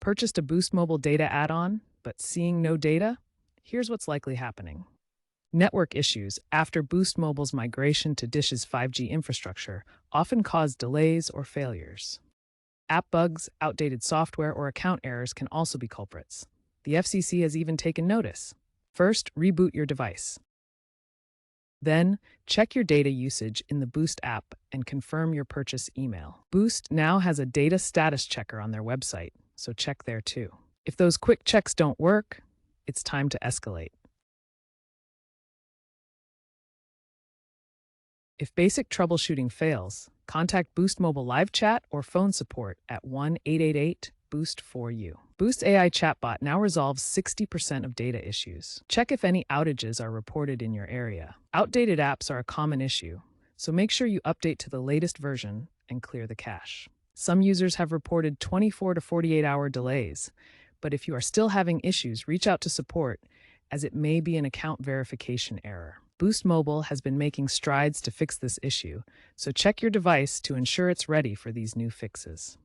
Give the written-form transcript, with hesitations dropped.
Purchased a Boost Mobile data add-on, but seeing no data? Here's what's likely happening. Network issues after Boost Mobile's migration to Dish's 5G infrastructure often cause delays or failures. App bugs, outdated software, or account errors can also be culprits. The FCC has even taken notice. First, reboot your device. Then, check your data usage in the Boost app and confirm your purchase email. Boost now has a data status checker on their website, so check there too. If those quick checks don't work, it's time to escalate. If basic troubleshooting fails, contact Boost Mobile live chat or phone support at 1-888-BOOST-4U. Boost AI chatbot now resolves 60% of data issues. Check if any outages are reported in your area. Outdated apps are a common issue, so make sure you update to the latest version and clear the cache. Some users have reported 24 to 48-hour delays, but if you are still having issues, reach out to support, as it may be an account verification error. Boost Mobile has been making strides to fix this issue, so check your device to ensure it's ready for these new fixes.